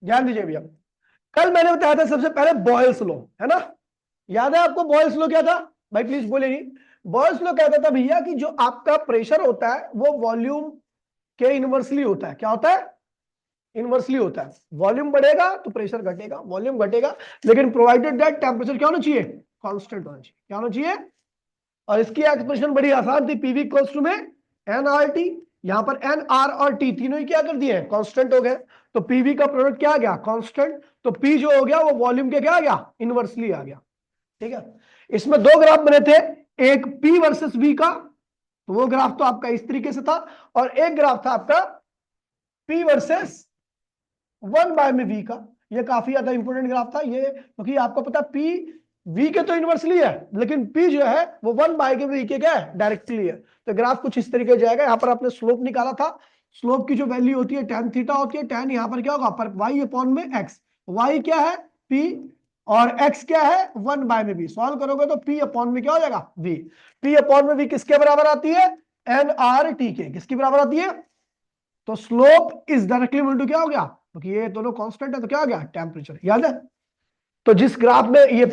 ध्यान दीजिए भैया, कल मैंने बताया था सबसे पहले बॉयल्स लॉ, है ना? याद है आपको बॉयल्स लॉ क्या था? भाई प्लीज बोलिए। बॉयल्स लॉ कहता था भैया कि जो आपका प्रेशर होता है वो वॉल्यूम के इनवर्सली होता है। क्या होता है? इनवर्सली होता है। वॉल्यूम बढ़ेगा तो प्रेशर घटेगा, वॉल्यूम घटेगा, लेकिन प्रोवाइडेड दैट टेम्परेचर क्या होना चाहिए? कांस्टेंट होना चाहिए। क्या होना चाहिए? और इसकी एक्सप्रेशन बड़ी आसान थी, पीवी इक्वल्स टू में एन आर टी। यहां पर एन आर और टी तीनों ही क्या कर दिए? कांस्टेंट हो गए। तो पीवी का प्रोडक्ट क्या आ गया? कांस्टेंट। तो पी जो हो गया वो वॉल्यूम के क्या आ गया? इनवर्सली आ गया। ठीक है। इसमें दो ग्राफ बने थे, एक पी वर्सेस वी का, तो वो ग्राफ तो आपका इस तरीके से था, और एक ग्राफ था आपका पी वर्सेस 1 में वी का। ये काफी ज्यादा इंपॉर्टेंट ग्राफ था ये, क्योंकि आपको पता पी वी के तो इनवर्सली है, लेकिन पी जो है वो 1/वी के क्या है? डायरेक्टली है। तो ग्राफ कुछ इस तरीके जाएगा। यहां पर आपने स्लोप निकाला था, स्लोप की जो वैल्यू होती है tan थीटा होती है। tan यहां पर क्या होगा? पर y अपॉन में x। y क्या है? p, और x क्या है? 1/v। सॉल्व करोगे तो p अपॉन में क्या हो जाएगा? v। p अपॉन में v किसके बराबर आती है? nRT के। किसकी बराबर आती है? तो slope is directly equal to क्या हो गया? क्योंकि ये दोनों कांस्टेंट है तो क्या हो गया? टेम्परेचर। याद है? तो जिस ग्राफ में ये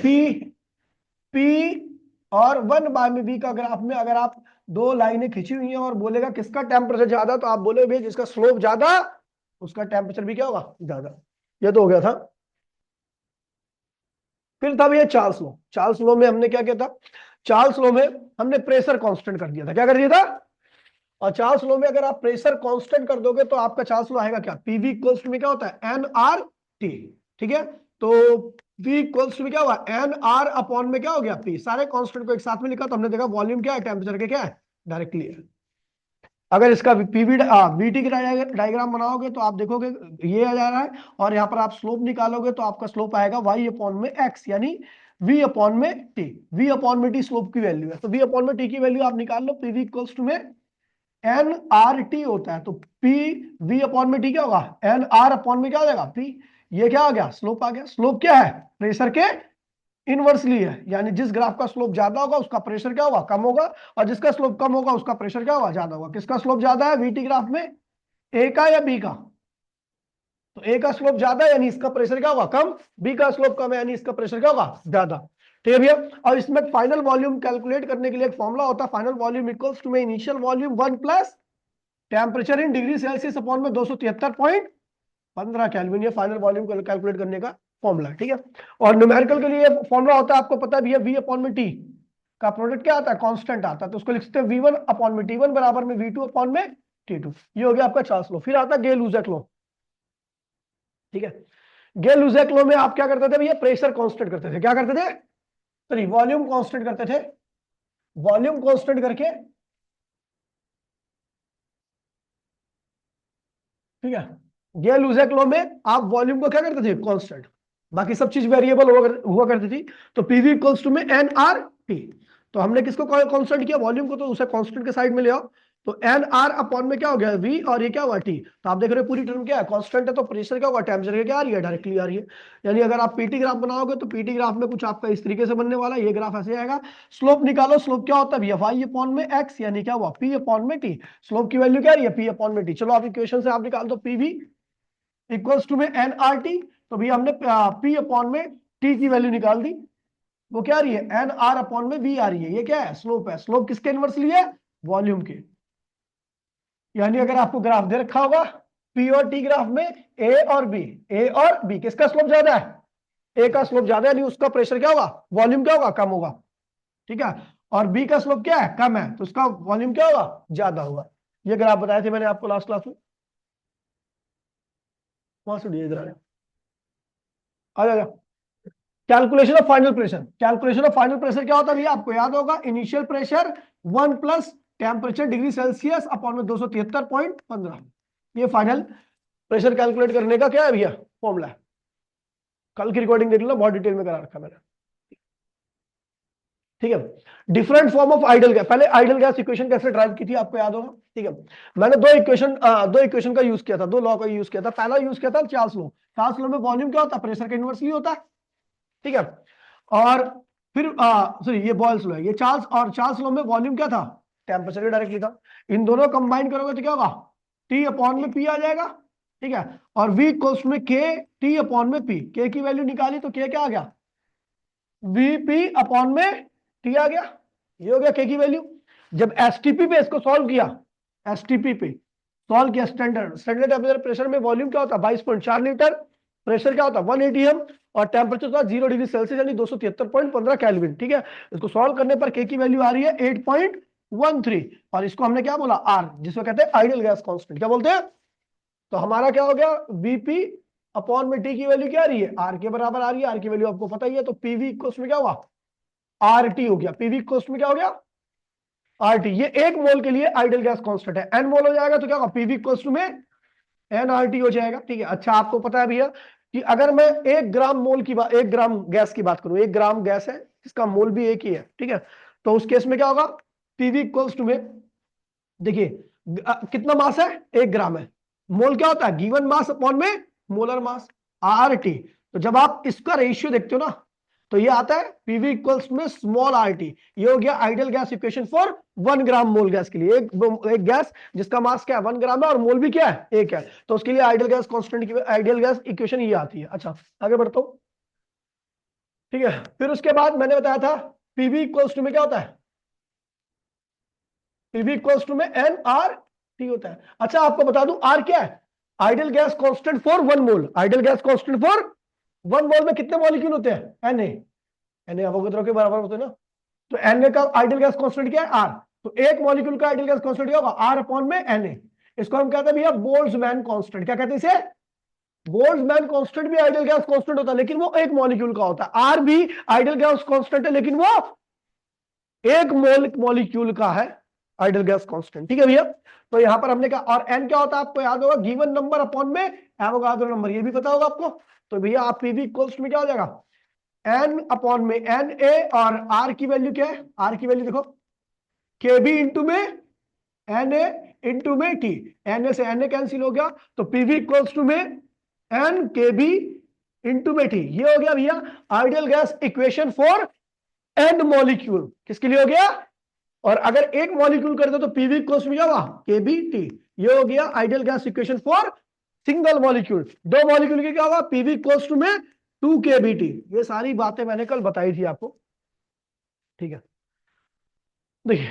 पी और 1/v का ग्राफ में अगर आप दो लाइनें खींची हुई हैं और बोलेगा किसका टेम्परेचर ज्यादा, तो आप बोले भैया जिसका स्लोप ज्यादा उसका टेम्परेचर भी क्या होगा? ज्यादा। ये तो हो गया था। फिर था भैया चार्ल्स लॉ। चार्ल्स लॉ में हमने क्या किया था? चार्ल्स लॉ में हमने प्रेशर कांस्टेंट कर दिया था। क्या कर दिया था? और चार्ल्स लॉ में अगर आप प्रेशर कांस्टेंट कर दोगे तो आपका चार्ल्स लॉ आएगा क्या? पीवी इक्वल्स टू में क्या होता है? N R T. ठीक है। तो पी इक्वल्स टू में क्या हुआ? एन आर अपॉन में क्या हो गया? पी। सारे कांस्टेंट को एक साथ में लिखा तो हमने देखा वॉल्यूम क्या है? टेम्परेचर के क्या है? डायरेक्टली है। अगर इसका पीवी वीटी की डायग्राम बनाओगे तो आप देखोगे ये आ जा रहा है, और यहां पर आप स्लोप निकालोगे तो आपका स्लोप आएगा y अपॉन में x, यानी v अपॉन में t। v अपॉन में t स्लोप की वैल्यू है, तो v अपॉन में t की वैल्यू आप निकाल लो। pv इक्वल्स टू में एन आर टी होता है, तो पी वी अपॉन में टी क्या होगा? एन आर अपॉन में क्या हो जाएगा? पी। ये क्या आ गया? स्लोप आ गया। स्लोप क्या है? प्रेशर के इनवर्सली है, यानी जिस ग्राफ का स्लोप ज्यादा होगा उसका प्रेशर क्या होगा? कम होगा, और जिसका स्लोप कम होगा उसका प्रेशर क्या होगा? ज्यादा होगा। किसका स्लोप ज्यादा है वीटी ग्राफ में? ए का या बी का? तो ए का स्लोप ज्यादा है यानी इसका प्रेशर क्या होगा? कम। बी का स्लोप कम है यानी इसका प्रेशर क्या होगा? ज्यादा। ठीक है भैया। और इसमें फाइनल वॉल्यूम कैलकुलेट करने के लिए एक फॉर्मुला होता है, फाइनल वॉल्यूम इक्वल्स टू में initial volume 1 plus temperature in degree Celsius upon में 273.15 केल्विन। ये फाइनल वॉल्यूम को कैलकुलेट करने का फॉर्मूला है। ठीक है। और न्यूमेरिकल के लिए फॉर्मूला होता है, आपको पता है भैया, वी अपॉन में टी का प्रोडक्ट क्या आता है? कांस्टेंट आता है, तो उसको लिखते हैं v1 अपॉन में t1 बराबर में v2 अपॉन में t2। ये हो गया आपका चार्ल्स लॉ। फिर आता है गे-लुजैक लॉ। ठीक है। गे-लुजैक लॉ में आप क्या करते थे भैया? प्रेशर कांस्टेंट करते थे। क्या करते थे? सॉरी, वॉल्यूम कांस्टेंट करते थे। वॉल्यूम कांस्टेंट करके, ठीक है, गे-लुजैक लॉ में आप वॉल्यूम को क्या करते थे? कांस्टेंट। बाकी सब चीज वेरिएबल हुआ करती थी। तो पीवी इक्वल्स टू में एन आर टी। तो हमने किसको कांस्टेंट किया? वॉल्यूम को, तो उसे कांस्टेंट के साइड में ले आओ। तो एन आर अपॉन में क्या हो गया? वी, और ये क्या हुआ? टी। तो आप देख रहे हो पूरी टर्म क्या है? कांस्टेंट है, तो प्रेशर क्या होगा? टेम्परेचर क्या आ रही है? डायरेक्टली आ रही है। यानी अगर आप पीटी ग्राफ बनाओगे तो पीटी ग्राफ में कुछ आपका इस तरीके से बनने वाला है। ये ग्राफ ऐसे आएगा। स्लोप निकालो, स्लोप क्या होता है भैया? वाई अपॉन में एक्स, यानी क्या हुआ? पी अपॉन में टी। स्लोप की वैल्यू क्या आ रही है? पी अपॉन में टी। चलो आप इक्वेशन से आप निकाल दो पीवी इक्वल्स टू में एन आर टी। तो भैया हमने पी अपॉन में टी की वैल्यू निकाल दी। वो क्या आ रही है? एन आर अपॉन में वी आ रही है। ये क्या है? स्लोप है। स्लोप किसके इनवर्सली है? वॉल्यूम के। यानी अगर आपको ग्राफ दे रखा होगा पी और टी ग्राफ में ए और बी, ए और बी, किसका स्लोप ज्यादा है? ए का स्लोप ज्यादा है, यानी उसका प्रेशर क्या होगा? वॉल्यूम क्या होगा? कम होगा। ठीक है। और बी का स्लोप क्या है? कम है, तो उसका वॉल्यूम क्या होगा? ज्यादा होगा। ये ग्राफ बताए थे मैंने आपको लास्ट क्लास में। वहां से इधर आ जा। Calculation of final pressure. Calculation of final pressure क्या होता है भैया? आपको याद होगा, initial pressure 1 plus temperature degree Celsius upon में 273.15। ये फाइनल प्रेशर कैलकुलेट करने का क्या है भैया? फॉर्मूला है। कल की रिकॉर्डिंग देख लो, बहुत डिटेल में करा रखा मैंने। ठीक है। Different form of idol gas. पहले आइडल गैस इक्वेशन कैसे ड्राइव की थी आपको याद होगा। ठीक है। मैंने दो इक्वेशन का यूज किया था, दो लॉ का यूज किया था। पहला यूज किया था चार्ल्स लॉ। चार्ल्स लॉ में वॉल्यूम क्या होता है? प्रेशर के इनवर्सली होता है। ठीक है। और फिर सॉरी, ये बॉयल्स लॉ है। ये चार्ल्स लॉ में वॉल्यूम क्या था? टेम्परेचर डायरेक्टली था। इन दोनों कंबाइन करोगे तो क्या होगा? टी अपॉन में पी आ जाएगा। ठीक है, और V इक्वल्स में के टी अपॉन में पी, के की वैल्यू निकाली तो के क्या आ गया, Vp अपॉन में टी आ गया, ये हो गया के की वैल्यू। जब एसटीपी पे इसको सॉल्व किया, एसटीपी पे सॉल्व किया, स्टैंडर्ड टेम्परेचर प्रेशर में वॉल्यूम क्या होता है 22.4 लीटर, प्रेशर क्या होता है 1 atm, और टेम्परेचर था 0 डिग्री सेल्सियस यानी 273.15 केल्विन। ठीक है, इसको सॉल्व करने पर के की वैल्यू आ रही है 8.13, और इसको हमने क्या बोला आर, जिसको कहते हैं आइडियल गैस कांस्टेंट, क्या बोलते हैं। तो हमारा क्या हो गया, Vp अपॉन में टी की वैल्यू क्या आ रही है, आर के बराबर आ रही है, आर की वैल्यू आपको पता ही है, तो पीवी इक्वल्स में क्या हुआ, आर टी हो गया, पीवी इक्वल्स में क्या हो गया, आर टी। ये 1 मोल के लिए आइडियल गैस कांस्टेंट है, एन मोल हो जाएगा तो क्या होगा, पीवी इक्वल्स में एन आर टी हो जाएगा। ठीक है, अच्छा आपको पता है भैया कि अगर मैं 1 ग्राम मोल की बात, 1 ग्राम गैस की बात करूं, 1 ग्राम गैस है जिसका मोल भी एक ही है, ठीक है, तो उस केस में क्या होगा, पीवी इक्वल्स टू में, देखिए कितना मास है, 1 ग्राम है, मोल क्या होता है गिवन मास अपॉन में मोलर मास, आर टी। तो जब आप इसका रेशियो देखते हो ना, तो ये आता है पीवी इक्वल्स में स्मॉल आर टी, ये हो गया ideal gas equation for 1 gram mole gas के लिए, एक गैस जिसका मास क्या है 1 ग्राम है और मोल भी क्या है 1 है, तो उसके लिए आइडियल गैस कांस्टेंट की आइडियल गैस इक्वेशन ये आती है। अच्छा आगे बढ़ता हूं, ठीक है, फिर उसके बाद मैंने बताया था पीवी इक्वल्स टू में क्या होता है, पीवी इक्वल्स टू में एन आर टी होता है। अच्छा आपको बता दूं आर क्या है, ideal gas constant for 1 mole, ideal gas constant for 1 मोल में कितने मॉलिक्यूल होते हैं, एन ए अवोगाद्रो के बराबर होते हैं ना, तो एन का आइडियल गैस कांस्टेंट क्या है आर, तो एक मॉलिक्यूल का आइडियल गैस कांस्टेंट क्या होगा आर अपॉन में एन ए, इसको हम कहते हैं भैया बोल्ट्जमैन कांस्टेंट, क्या कहते हैं इसे, बोल्ट्जमैन कांस्टेंट भी आइडियल गैस कांस्टेंट होता है लेकिन वो एक मॉलिक्यूल का होता है, आर भी आइडियल गैस कांस्टेंट है लेकिन वो एक मॉलिक्यूल का है आइडियल गैस कांस्टेंट। ठीक है भैया, तो यहां पर हमने कहा, और एन क्या होता है आपको याद होगा, गिवन नंबर अपॉन में एवोगाद्रो नंबर, ये भी पता होगा आपको। तो भैया आप पीवी इक्वल्स में क्या हो जाएगा, एन अपॉन में एन ए, और आर की वैल्यू क्या है, आर की वैल्यू देखो के बी इंटू में एन ए इंटू में टी, एन ए से एन ए कैंसिल हो गया, तो पीवी इक्वल्स टू में एन के बी इंटू में टी, ये हो गया भैया ideal gas equation for N molecule, किसके लिए हो गया, और अगर एक मॉलिक्यूल कर दो तो पीवी इक्वल्स में क्या होगा के बी टी, ये हो गया ideal gas equation for single molecule, 2 molecule के क्या होगा पीवी इक्वल्स टू में 2 के बी टी। ये सारी बातें मैंने कल बताई थी आपको। ठीक है, देखिए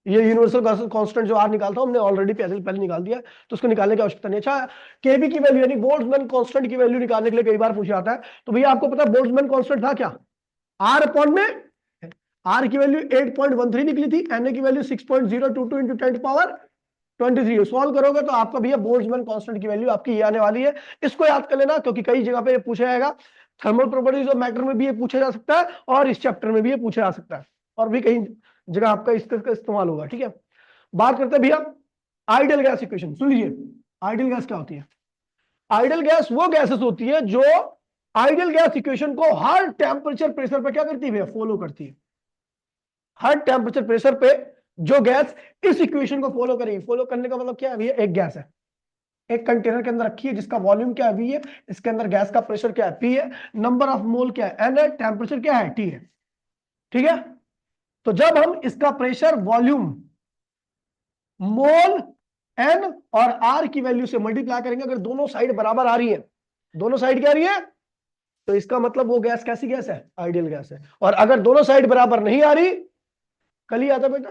ये यूनिवर्सल कांस्टेंट जो आर निकालता हूं हमने ऑलरेडी पहले निकाल दिया, तो उसको निकालने की आवश्यकता नहीं। अच्छा केबी की वैल्यू यानी बोल्ट्जमैन कांस्टेंट की वैल्यू निकालने के लिए कई बार पूछा जाता है, तो भैया आपको पता है बोल्ट्जमैन कांस्टेंट था क्या, आर अपॉन में, आर की वैल्यू 8.13 निकली थी, एन की वैल्यू 6.022 इंटू 10 पावर 23, सॉल्व करोगे तो आपका भैया बोल्ट्जमैन कांस्टेंट की वैल्यू आपकी ये आने वाली है। इसको याद कर लेना क्योंकि कई जगह पे पूछा जाएगा, थर्मल प्रॉपर्टीज ऑफ मैटर में भी ये पूछा जा सकता है और इस चैप्टर में भी ये पूछा जा सकता है, और भी कई जगह आपका इसका इस्तेमाल होगा। ठीक है, बात करते हैं भैया आइडियल गैस इक्वेशन, सुन लीजिए आइडियल गैस क्या होती है। आइडियल गैस वो गैसेस होती है जो आइडियल गैस इक्वेशन को हर टेम्परेचर प्रेशर पर क्या करती है, फॉलो करती है। हर टेम्परेचर प्रेशर पे जो गैस इस इक्वेशन को फॉलो करेगी, फॉलो करने का मतलब क्या है भैया, एक गैस है एक कंटेनर के अंदर रखी है जिसका वॉल्यूम क्या है वी है, इसके अंदर गैस का प्रेशर क्या है पी है, नंबर ऑफ मोल क्या है एन है, टेम्परेचर क्या है टी है। ठीक है, तो जब हम इसका प्रेशर वॉल्यूम मोल एन और आर की वैल्यू से मल्टीप्लाई करेंगे, अगर दोनों साइड बराबर आ रही है, दोनों साइड क्या आ रही है, तो इसका मतलब वो गैस कैसी गैस है, आइडियल गैस है। और अगर दोनों साइड बराबर नहीं आ रही, कल ही आता बेटा,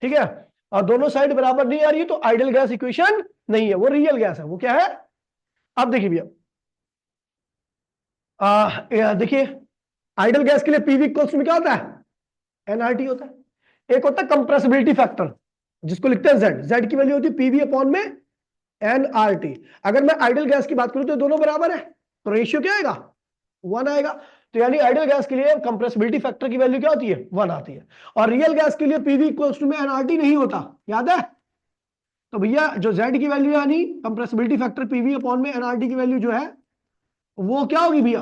ठीक है, और दोनों साइड बराबर नहीं आ रही है तो आइडियल गैस इक्वेशन नहीं है, वो रियल गैस है। वो क्या है, अब देखिए भैया देखिए आइडियल गैस के लिए पीवी इक्वल्स में क्या होता है, एनआरटी होता है। एक होता है कंप्रेसिबिलिटी फैक्टर जिसको लिखते हैं जेड, जेड की वैल्यू होती है पीवी अपॉन में एनआरटी। अगर मैं आइडियल गैस की बात करूं तो दोनों बराबर है, तो रेशियो क्या आएगा 1 आएगा, तो यानी आइडियल गैस के लिए कंप्रेसिबिलिटी फैक्टर की वैल्यू क्या होती है 1 आती है, और रियल गैस के लिए पीवी इक्वल्स टू में एनआरटी नहीं होता, याद है। तो भैया जो जेड की वैल्यू यानी कंप्रेसिबिलिटी फैक्टर पीवी अपॉन में एनआरटी की वैल्यू जो है वो क्या होगी भैया,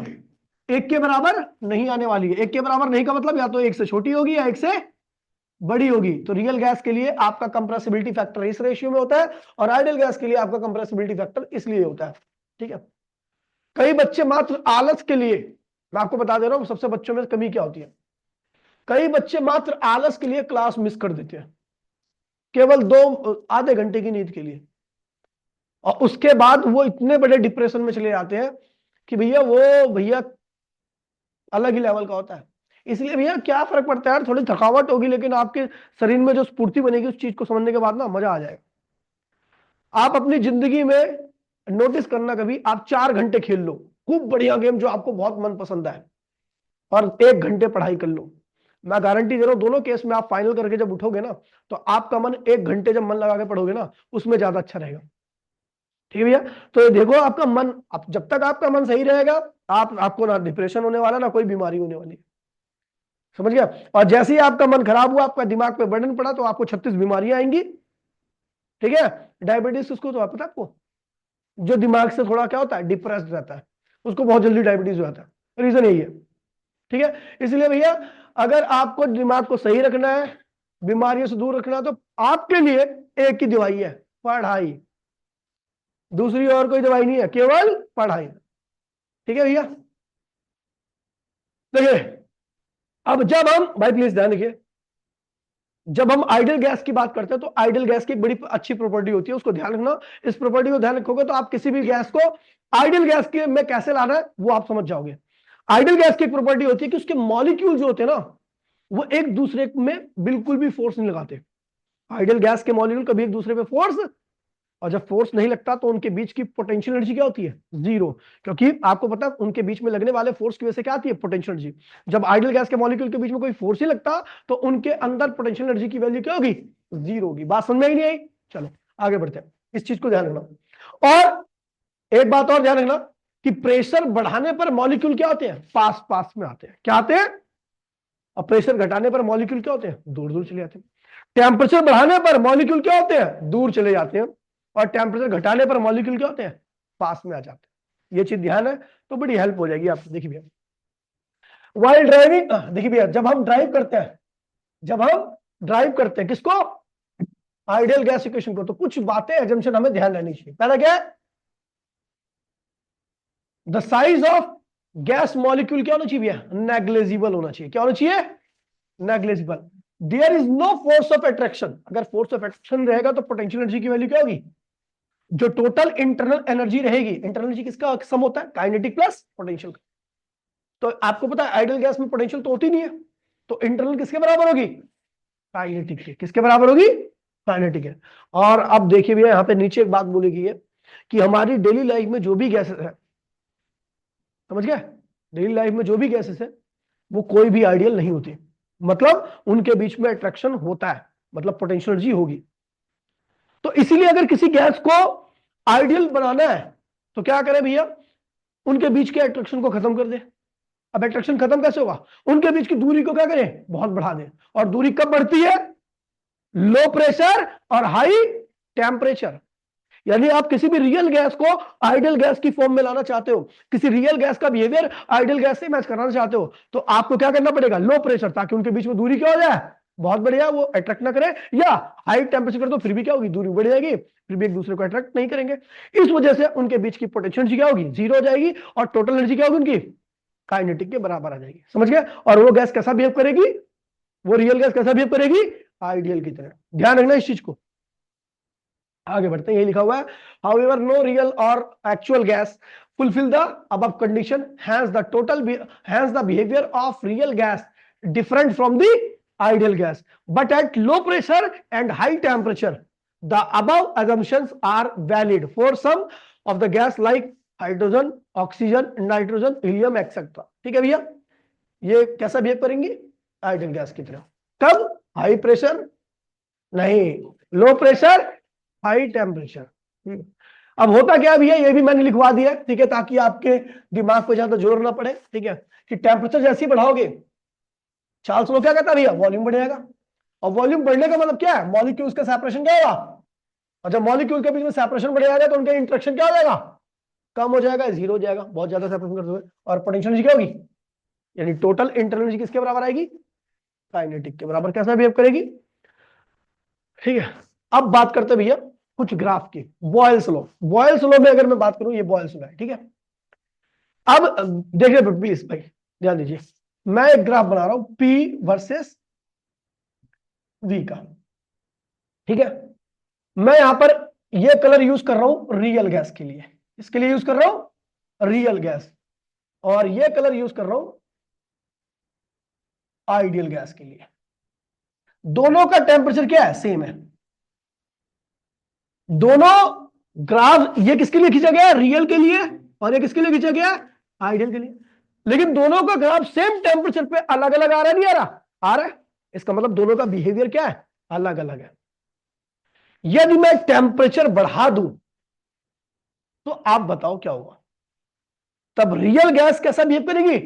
1 के बराबर नहीं आने वाली है। 1 के बराबर नहीं का मतलब या तो 1 से छोटी होगी या 1 से बड़ी होगी। तो रियल गैस के लिए आपका कंप्रेसिबिलिटी फैक्टर इस रेशियो में होता है और आइडियल गैस के लिए आपका कंप्रेसिबिलिटी फैक्टर इसलिए होता है। ठीक है, कई बच्चे मात्र आलस के लिए, मैं आपको बता दे रहा हूं सबसे बच्चों में कमी क्या होती है, कई बच्चे मात्र आलस के लिए क्लास मिस कर देते हैं, केवल 2 आधे घंटे की नींद के लिए, और उसके बाद वो इतने बड़े डिप्रेशन में चले जाते हैं कि भैया अलग ही लेवल का होता है। इसलिए भैया क्या फर्क पड़ता है यार, थोड़ी थकावट होगी लेकिन आपके शरीर में जो स्फूर्ति बनेगी उस चीज को समझने के बाद ना मजा आ जाएगा। आप अपनी जिंदगी में नोटिस करना, कभी आप 4 घंटे खेल लो खूब बढ़िया गेम जो आपको बहुत मन पसंद है, और 1 घंटे पढ़ाई कर लो, मैं गारंटी दे रहा हूं दोनों केस में आप फाइनल करके जब उठोगे ना तो आपका मन 1 घंटे जब मन लगा के पढ़ोगे ना उसमें ज्यादा अच्छा रहेगा। ठीक है भैया, तो ये देखो आपका मन, जब तक आपका मन सही रहेगा आपको ना डिप्रेशन होने वाला ना कोई बीमारी होने वाली, समझ गया। और जैसे ही आपका मन खराब हुआ, आपका दिमाग पे बर्डन पड़ा तो आपको 36 बीमारियां आएंगी। ठीक है, डायबिटीज उसको तो पता है आपको, जो दिमाग से थोड़ा क्या होता है डिप्रेस्ड रहता है उसको बहुत जल्दी डायबिटीज हो जाता है, रीजन यही है। ठीक है, इसलिए भैया अगर आपको दिमाग को सही रखना है, बीमारियों से दूर रखना है, तो आपके लिए एक ही दवाई है, पढ़ाई। दूसरी और कोई दवाई नहीं है, केवल पढ़ाई। ठीक है भैया, देखिए अब जब हम, भाई प्लीज ध्यान रखिए, जब हम आइडियल गैस की बात करते हैं तो आइडियल गैस की एक बड़ी अच्छी प्रॉपर्टी होती है, उसको ध्यान रखना। इस प्रॉपर्टी को ध्यान रखोगे तो आप किसी भी गैस को आइडियल गैस के में कैसे लाना है वो आप समझ जाओगे। आइडियल गैस की एक प्रॉपर्टी होती है कि उसके मॉलिक्यूल जो होते हैं ना वो एक दूसरे में बिल्कुल भी फोर्स नहीं लगाते। आइडियल गैस के मॉलिक्यूल कभी एक दूसरे पे फोर्स, और जब फोर्स नहीं लगता तो उनके बीच की पोटेंशियल एनर्जी क्या होती है, जीरो। क्योंकि आपको पता है उनके बीच में लगने वाले फोर्स की वजह से क्या आती है, पोटेंशियल एनर्जी। जब आइडियल गैस के मॉलिक्यूल के बीच में कोई फोर्स ही लगता तो उनके अंदर पोटेंशियल एनर्जी की वैल्यू क्या होगी, जीरो होगी। बात समझ में ही नहीं आई, चलो आगे बढ़ते हैं, इस चीज को ध्यान रखना। और एक बात और ध्यान रखना कि प्रेशर बढ़ाने पर मॉलिक्यूल क्या होते हैं, पास पास में आते हैं, क्या आते हैं, और प्रेशर घटाने पर मॉलिक्यूल क्या होते हैं, दूर दूर चले जाते हैं। टेम्परेचर बढ़ाने पर मॉलिक्यूल क्या होते हैं, दूर चले जाते हैं, और टेम्परेचर घटाने पर मॉलिक्यूल क्या होते हैं, पास में आ जाते हैं। ये चीज ध्यान है तो बड़ी हेल्प हो जाएगी आपको। देखिए भैया वाइल ड्राइविंग, देखिए भैया जब हम ड्राइव करते हैं, जब हम ड्राइव करते हैं किसको, आइडियल गैस इक्वेशन को, तो कुछ बातें एजम्पशन हमें ध्यान रहनी चाहिए। पहला क्या है, the size of gas molecule क्या होना चाहिए भैया, नेग्लेजिबल होना चाहिए। क्या होना चाहिए, negligible. There is no force of attraction, अगर फोर्स ऑफ अट्रैक्शन रहेगा तो पोटेंशियल एनर्जी की वैल्यू क्या होगी, जो टोटल इंटरनल एनर्जी रहेगी, इंटरनल एनर्जी किसका सम होता है, काइनेटिक प्लस पोटेंशियल का। तो आपको पता है आइडियल गैस में पोटेंशियल तो होती नहीं है, तो इंटरनल किसके बराबर होगी, काइनेटिक के। किसके बराबर होगी, काइनेटिक है। और अब देखिए भैया यहां पे नीचे एक बात बोली गई है कि हमारी डेली लाइफ में जो भी गैसेस है, समझ गए, डेली लाइफ में जो भी गैसेस है वो कोई भी आइडियल नहीं होती, मतलब उनके बीच में अट्रैक्शन होता है, मतलब पोटेंशियल एनर्जी होगी। तो इसीलिए अगर किसी गैस को आइडियल बनाना है तो क्या करें भैया, उनके बीच के अट्रैक्शन को खत्म कर दे। अब अट्रैक्शन खत्म कैसे होगा, उनके बीच की दूरी को क्या करें, बहुत बढ़ा दें। और दूरी कब बढ़ती है, लो प्रेशर और हाई टेम्परेचर। यानी आप किसी भी रियल गैस को आइडियल गैस की फॉर्म में लाना चाहते हो, किसी रियल गैस का बिहेवियर आइडियल गैस से मैच कराना चाहते हो, तो आपको क्या करना पड़ेगा, लो प्रेशर, ताकि उनके बीच में दूरी क्या हो जाए, बहुत बढ़िया, वो अट्रैक्ट ना करे, या हाई टेम्परेचर कर दो फिर भी क्या होगी, दूरी बढ़ जाएगी, फिर भी एक दूसरे को अट्रैक्ट नहीं करेंगे। इस वजह से उनके बीच की पोटेंशियल एनर्जी क्या होगी, जीरो हो जाएगी, और टोटल एनर्जी क्या होगी उनकी, काइनेटिक के बराबर आ जाएगी। समझ गए, और वो गैस कैसा बिहेव करेगी, वो रियल गैस कैसा बिहेव करेगी, आइडियल की तरह। ध्यान रखना इस चीज को। आगे बढ़ते हैं, ये लिखा हुआ है, however no real or actual gas fulfill the above condition, hence the behavior of real gas different from the ideal gas, but at low pressure and high temperature the above assumptions are valid for some of the gas like hydrogen, oxygen, nitrogen, helium etc. ठीक है भैया, ये कैसा behave करेंगी, ideal gas की तरह। कब, high pressure नहीं, लो प्रेशर हाई टेम्परेचर। अब होता क्या भी है, ये भी मैंने लिखवा दिया, ठीक है, ताकि आपके दिमाग पे ज्यादा जोर ना पड़े। ठीक है, कि टेम्परेचर जैसे ही बढ़ाओगे, चार्ल्स लो क्या कहता है भैया, वॉल्यूम बढ़ेगा, और वॉल्यूम बढ़ने का मतलब क्या है, मॉलिक्यूल्स का सेपरेशन क्या होगा, और जब मॉलिक्यूल के बीच में सेपरेशन बढ़ जाएगा तो उनका इंटरेक्शन क्या हो जाएगा, कम हो जाएगा, जीरो हो जाएगा, बहुत ज्यादा सेपरेशन करते हुए, और पोटेंशियल एनर्जी क्या होगी, यानी टोटल इंटरनल एनर्जी किसके बराबर आएगी, काइनेटिक के बराबर। कैसा बिहेव करेगी, ठीक है। अब बात करते भैया कुछ ग्राफ की, बॉयल्स लॉ। बॉयल्स लॉ में अगर मैं बात करूं, ये बॉयल्स लॉ है, ठीक है। अब देखिए प्लीज भाई ध्यान दीजिए, मैं एक ग्राफ बना रहा हूं पी वर्सेस वी का, ठीक है। मैं यहां पर ये कलर यूज कर रहा हूं रियल गैस के लिए, इसके लिए यूज कर रहा हूं रियल गैस, और ये कलर यूज कर रहा हूं आइडियल गैस के लिए। दोनों का टेम्परेचर क्या है, सेम है। दोनों ग्राफ ये किसके लिए खींचा गया है, रियल के लिए, और ये किसके लिए खींचा गया है, आइडियल के लिए। लेकिन दोनों का ग्राफ सेम टेम्परेचर पे अलग अलग आ रहा है, नहीं आ रहा, आ रहा है। इसका मतलब दोनों का बिहेवियर क्या है, अलग अलग है। यदि मैं टेम्परेचर बढ़ा दूं तो आप बताओ क्या होगा, तब रियल गैस कैसा बिहेव करेगी,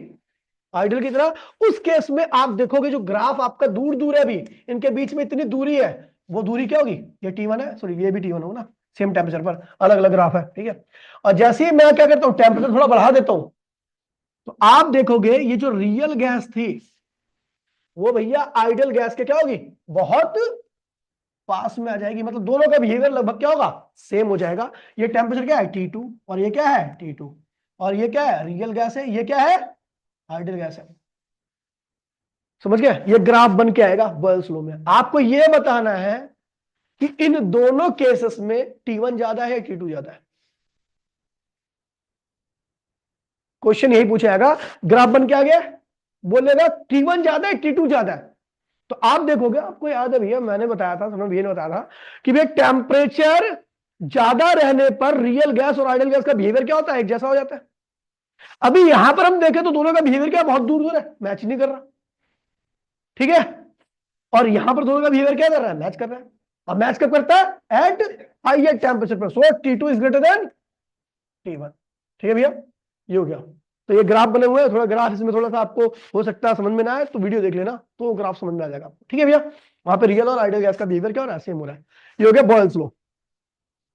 आइडियल की तरह। उस केस में आप देखोगे जो ग्राफ आपका दूर दूर है, अभी इनके बीच में इतनी दूरी है, वो दूरी क्या होगी, ये T1 है, सॉरी ये भी T1 होगा ना, सेम टेम्परेचर पर अलग अलग ग्राफ है, ठीक है। और जैसे ही मैं क्या करता हूं, टेम्परेचर थोड़ा बढ़ा देता हूं, तो आप देखोगे ये जो रियल गैस थी वो भैया आइडियल गैस के क्या होगी, बहुत पास में आ जाएगी। मतलब दोनों का बिहेवियर लगभग क्या होगा, सेम हो जाएगा। ये टेम्परेचर क्या है T2, और ये क्या है T2, और ये क्या है रियल गैस है, ये क्या है आइडियल गैस है। समझ गए, ये ग्राफ बन के आएगा बॉयल्स लॉ में। आपको ये बताना है कि इन दोनों केसेस में T1 ज्यादा है, T2 ज्यादा है। क्वेश्चन यही पूछाएगा, ग्राफ बन के आ गया, बोलेगा T1 ज्यादा है, T2 ज्यादा है। तो आप देखोगे, आपको याद है भैया मैंने बताया था, भैया ने बताया था कि भैया टेम्परेचर ज्यादा रहने पर रियल गैस और आइडियल गैस का बिहेवियर क्या होता है, एक जैसा हो जाता है। अभी यहां पर हम देखें तो दोनों का बिहेवियर क्या बहुत दूर दूर है, मैच नहीं कर रहा, ठीक है। और यहां पर दोनों का बिहेवियर क्या कर रहा है, मैच कर रहा है। और मैच कब करता है, एट हाईएस्ट टेम्परेचर पर। सो T2 is greater than T1, ठीक है भैया, ये हो गया। तो ये ग्राफ बने हुए हैं, थोड़ा ग्राफ इसमें थोड़ा सा आपको हो सकता है समझ में ना आए, तो वीडियो देख लेना तो ग्राफ समझ में आ जाएगा, ठीक है भैया। वहां पे रियल और आइडियल गैस का बिहेवियर क्या हो रहा है, सेम हो रहा है। ये हो गया बॉयल्स लॉ,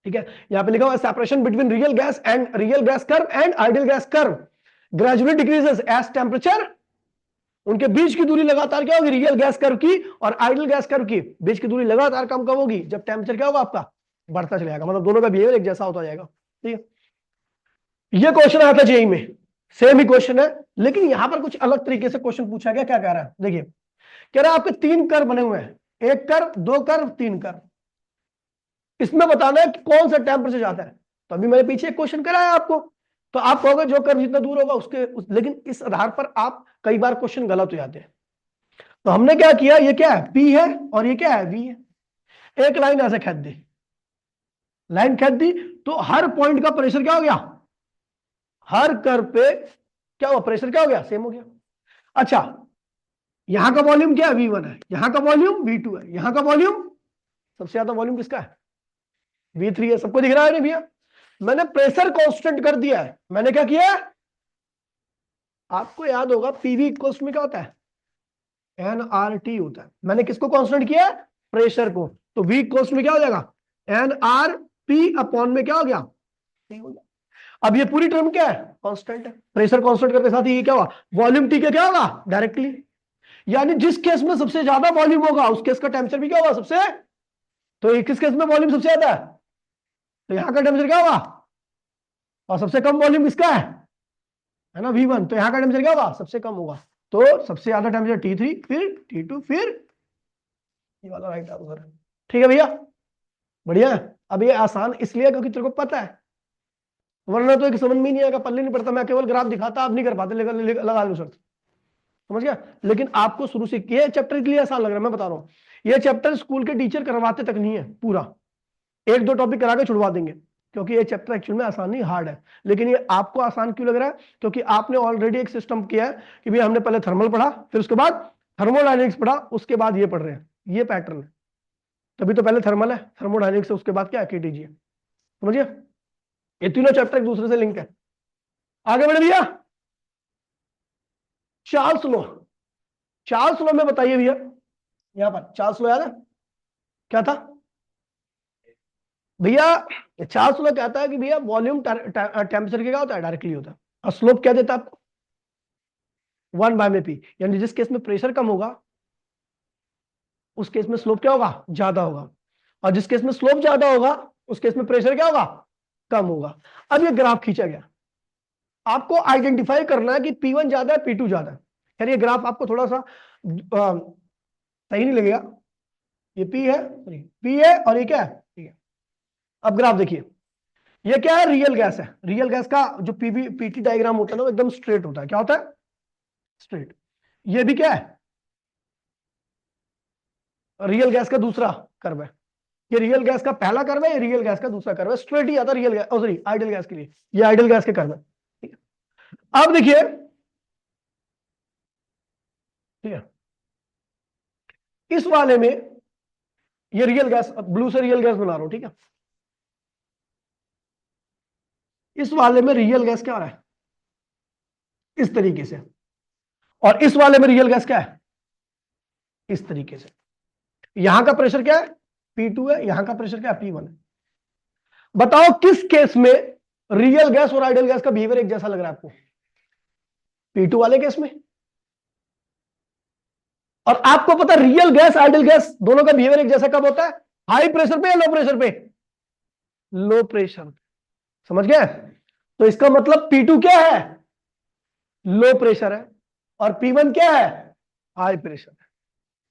ठीक है। यहां पे लिखा हुआ है separation between real gas curve and ideal gas curve gradually decreases as temperature. उनके बीच की दूरी लगातार क्या होगी, रियल गैस कर्व की और आइडियल गैस कर्व की बीच की दूरी लगातार कम कब होगी, जब टेम्परेचर क्या होगा आपका, बढ़ता चला जाएगा। मतलब दोनों का बिहेवियर एक जैसा होता जाएगा, ठीक है। ये क्वेश्चन आया था जेईई में, सेम ही क्वेश्चन है, लेकिन यहां पर कुछ अलग तरीके से क्वेश्चन पूछा गया। क्या कह रहा है, देखिए, कह रहा है आपके 3 कर्व बने हुए हैं, 1 कर्व, 2 कर्व, 3 कर्व। इसमें बताना है कि कौन सा टेम्परेचर जाता है। तो अभी मैंने पीछे एक क्वेश्चन कराया आपको, तो आप कहोगे जो कर्व जितना दूर होगा लेकिन इस आधार पर आप कई बार क्वेश्चन गलत हो जाते हैं। तो हमने क्या किया, ये क्या है P है और ये क्या है V है। एक लाइन ऐसे खींच दी, लाइन खींच दी, तो हर पॉइंट का प्रेशर क्या हो गया, हर कर्व पे क्या हुआ, प्रेशर क्या हो गया, सेम हो गया। अच्छा, यहां का वॉल्यूम क्या है, V1 है, यहां का वॉल्यूम V2 है, यहां का वॉल्यूम, सबसे ज्यादा वॉल्यूम किसका है, V3 है। सबको दिख रहा है भैया। मैंने प्रेशर कांस्टेंट कर दिया है। मैंने क्या किया है, आपको याद होगा पीवी इक्वल्स में क्या होता है, NRT होता है। मैंने किसको कांस्टेंट किया है, प्रेशर को। तो V इक्वल्स में क्या हो जाएगा, NRP अपॉन में क्या हो गया, T हो गया। अब ये पूरी टर्म क्या है, कांस्टेंट है। प्रेशर कांस्टेंट करके साथ ही क्या हुआ, वॉल्यूम T के क्या होगा, डायरेक्टली। यानी जिस केस में सबसे ज्यादा वॉल्यूम होगा उस केस का टेम्परेचर भी क्या होगा सबसे, तो किस केस में वॉल्यूम सबसे ज्यादा है, तो यहां का टेम्परेचर क्या होगा, और सबसे कम वॉल्यूम किसका है ना V1, तो यहां का टेम्परेचर क्या होगा, सबसे कम होगा। तो सबसे ज्यादा टेम्परेचर T3, फिर T2, फिर ये वाला राइट आंसर है। ठीक है भैया, बढ़िया है। अब ये आसान इसलिए क्योंकि तेरे को पता है, वरना तो एक समझ में नहीं आएगा, पल्ले नहीं पड़ता। मैं केवल ग्राफ दिखाता, आप नहीं कर पाते, लगा लो शर्त, समझ गया। लेकिन आपको शुरू से ये चैप्टर के लिए आसान लग रहा है, मैं बता रहा हूं। ये चैप्टर स्कूल के टीचर करवाते तक नहीं है पूरा, 1-2 टॉपिक करा के छुड़वा देंगे, क्योंकि ये चैप्टर एक्चुअल में आसान नहीं, हार्ड है। लेकिन ये आपको आसान क्यों लग रहा है, क्योंकि आपने ऑलरेडी एक सिस्टम किया है कि भाई हमने पहले थर्मल पढ़ा, फिर उसके बाद थर्मोडायनेमिक्स पढ़ा, उसके बाद ये पढ़ रहे हैं, ये पैटर्न है। तभी तो पहले थर्मल है, थर्मोडायनेमिक्स है, उसके बाद क्या है केटीजी है, समझिए। ये तीनों चैप्टर एक दूसरे से लिंक है। आगे बढ़े भैया, चार्ल्स लॉ। चार्ल्स लॉ में बताइए भैया, यहां पर चार्ल्स लॉ याद है क्या था भैया। चार्ल्स लॉ कहता है कि भैया वॉल्यूम टेम्परेचर क्या होता है, डायरेक्टली होता है। और स्लोप क्या देता है आपको, 1/p। यानी जिस केस में प्रेशर कम होगा उस केस में स्लोप क्या होगा, ज्यादा होगा, और जिस केस में स्लोप ज्यादा होगा उस केस में प्रेशर क्या होगा, कम होगा। अब ये ग्राफ खींचा गया, आपको आइडेंटिफाई करना है कि P1 ज्यादा है, P2 ज्यादा है। खैर ये ग्राफ आपको थोड़ा सा सही नहीं लगेगा, ये पी है, पी है और ये क्या है, ठीक है। अब ग्राफ देखिए, ये क्या है, रियल गैस है। रियल गैस का जो पीवी पीटी डायग्राम होता है ना वो एकदम स्ट्रेट होता है। क्या होता है, स्ट्रेट। ये भी क्या है, रियल गैस का दूसरा कर्व है। ये रियल गैस का पहला कर्व है, ये रियल गैस का दूसरा कर्व है। स्ट्रेट ही आता है real gas, sorry ideal gas के लिए, ये आइडियल गैस के कर्व है, ठीक है। अब देखिए, ठीक है, इस वाले में ये रियल गैस, ब्लू से रियल गैस बना रहा हूं, ठीक है। इस वाले में रियल गैस क्या हो रहा है, इस तरीके से, और इस वाले में रियल गैस क्या है, इस तरीके से। यहां का प्रेशर क्या है, P2 है, यहां का प्रेशर क्या है, P1 है। बताओ किस केस में रियल गैस और आइडियल गैस का बिहेवियर एक जैसा लग रहा है आपको, P2 वाले केस में। और आपको पता है रियल गैस आइडियल गैस दोनों का बिहेवियर एक जैसा कब होता है, हाई प्रेशर पे या लो प्रेशर पे, लो प्रेशर। समझ गए, तो इसका मतलब P2 क्या है, लो प्रेशर है, और P1 क्या है, हाई प्रेशर है।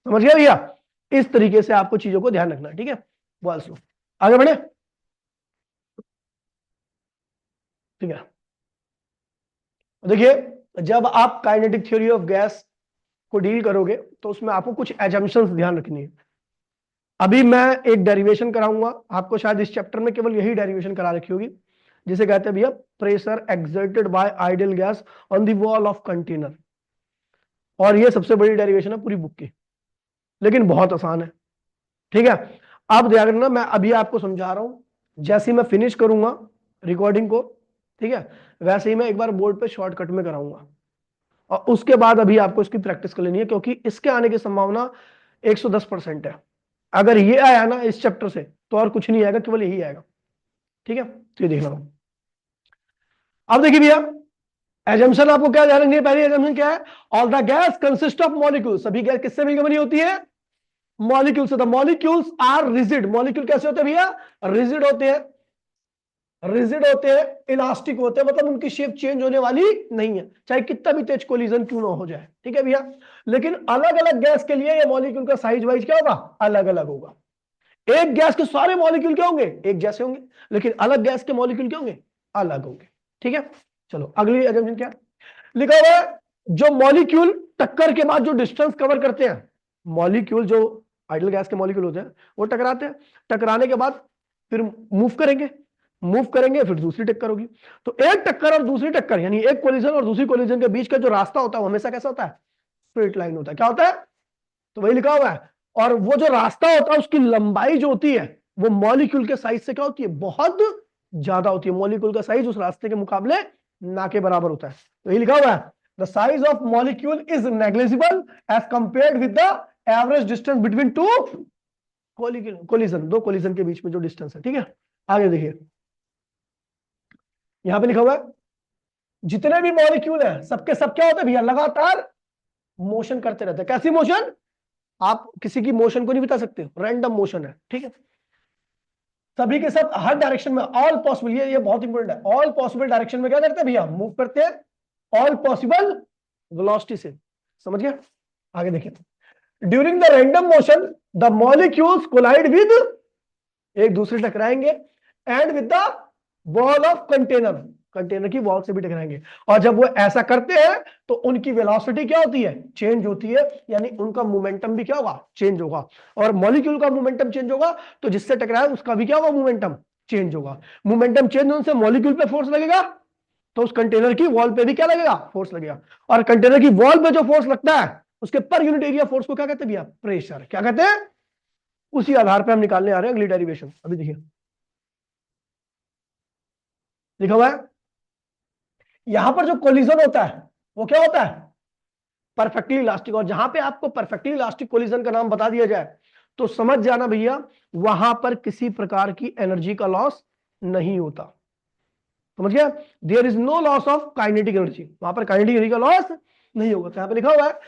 समझ गए भैया, इस तरीके से आपको चीजों को ध्यान रखना है, ठीक है। बॉल्स लो, आगे बढ़े, ठीक है। देखिए, जब आप काइनेटिक थ्योरी ऑफ गैस को डील करोगे तो उसमें आपको कुछ एजम्पशंस ध्यान रखनी है। अभी मैं एक डेरिवेशन कराऊंगा आपको, शायद इस चैप्टर में केवल यही डेरिवेशन करा रखी होगी, जिसे कहते हैं भैया pressure exerted by ideal gas on the wall of container. और ये सबसे बड़ी डेरिवेशन है पूरी बुक की, लेकिन बहुत आसान है, ठीक है। अब ध्यान रखना, मैं अभी आपको समझा रहा हूं, जैसे ही मैं फिनिश करूंगा रिकॉर्डिंग को, ठीक है, वैसे ही मैं एक बार बोर्ड पे शॉर्टकट में कराऊंगा, और उसके बाद अभी आपको इसकी प्रैक्टिस कर लेनी है, क्योंकि इसके आने की संभावना 110% है। अगर ये आया ना इस चैप्टर से तो और कुछ नहीं आएगा, केवल यही आएगा, ठीक है। तो ये देखना, अब देखिए भैया, एजम्पशन आपको क्या ध्यान रखनी है, पहली एजम्पशन क्या है, all the gas consist of molecule. सभी गैस किससे मिलकर बनी होती है, मॉलिक्यूल से। The molecules are rigid. Molecule कैसे होते हैं भैया, रिजिड होते हैं, रिजिड होते हैं, इलास्टिक होते हैं, मतलब उनकी शेप चेंज होने वाली नहीं है, चाहे कितना भी तेज कोलिजन क्यों ना हो जाए, ठीक है भैया। लेकिन अलग अलग गैस के लिए ये मॉलिक्यूल का साइज वाइज क्या होगा, अलग अलग होगा। एक गैस के सारे मॉलिक्यूल क्या होंगे, एक जैसे होंगे, लेकिन अलग गैस के मॉलिक्यूल क्या होंगे, अलग होंगे, ठीक है। चलो अगली एजम्पशन क्या लिखा हुआ है, जो मॉलिक्यूल टक्कर के बाद जो डिस्टेंस कवर करते हैं, मॉलिक्यूल जो आइडियल गैस के मॉलिक्यूल होते हैं वो टकराते हैं, टकराने के बाद फिर मूव करेंगे, मूव करेंगे फिर दूसरी टक्कर होगी। तो एक टक्कर और दूसरी टक्कर, यानी एक कोलिजन और दूसरी कोलिजन के बीच का जो रास्ता होता है वो हमेशा कैसा होता है, स्ट्रेट लाइन होता है। क्या होता है, तो वही लिखा हुआ है। और वो जो रास्ता होता है उसकी लंबाई जो होती है वो मॉलिक्यूल के साइज से क्या होती है, बहुत ज्यादा होती है। मॉलिक्यूल का साइज उस रास्ते के मुकाबले ना के बराबर होता है। तो ये लिखा हुआ है, the size of molecule is negligible as compared with the average distance between two collision. दो कोलिजन के बीच में जो डिस्टेंस है, ठीक है। आगे देखिए, यहां पे लिखा हुआ है, जितने भी मॉलिक्यूल है सबके सब क्या होते हैं भैया, लगातार मोशन करते रहते हैं। कैसी मोशन, आप किसी की मोशन को नहीं बता सकते, रैंडम मोशन है, ठीक है। सभी के सब हर डायरेक्शन में, ऑल पॉसिबल, ये बहुत इंपॉर्टेंट है, ऑल पॉसिबल डायरेक्शन में क्या करते हैं भैया, मूव करते हैं ऑल पॉसिबल वेलोसिटी से। समझ गया, आगे देखिए, during the random motion the molecules collide with, एक दूसरे टकराएंगे, and with the wall of container, container की वॉल से भी टकराएंगे। और जब वो ऐसा करते हैं तो उनकी वेलोसिटी क्या होती है, चेंज होती है, यानी उनका मोमेंटम भी क्या होगा, चेंज होगा। और मॉलिक्यूल का मोमेंटम चेंज होगा तो जिससे टकराए उसका भी क्या होगा, मोमेंटम चेंज होगा। मोमेंटम चेंज होने से मॉलिक्यूल पे फोर्स लगेगा, तो उस कंटेनर की वॉल पे भी क्या लगेगा, फोर्स लगेगा। और कंटेनर की वॉल पे जो फोर्स लगता है उसके पर यूनिट एरिया फोर्स को क्या कहते हैं भैया, प्रेशर। क्या कहते हैं, उसी आधार पर हम निकालने आ रहे हैं अगली डेरिवेशन। अभी देखिए लिखा हुआ है, यहां पर जो कोलिजन होता है वो क्या होता है, परफेक्टली इलास्टिक। और जहां पे आपको परफेक्टली इलास्टिक कोलिजन का नाम बता दिया जाए तो समझ जाना भैया वहां पर किसी प्रकार की एनर्जी का लॉस नहीं होता। समझ गया, there is no loss of kinetic energy, वहां पर काइनेटिक एनर्जी का लॉस नहीं होगा। तो यहां पे लिखा हुआ है,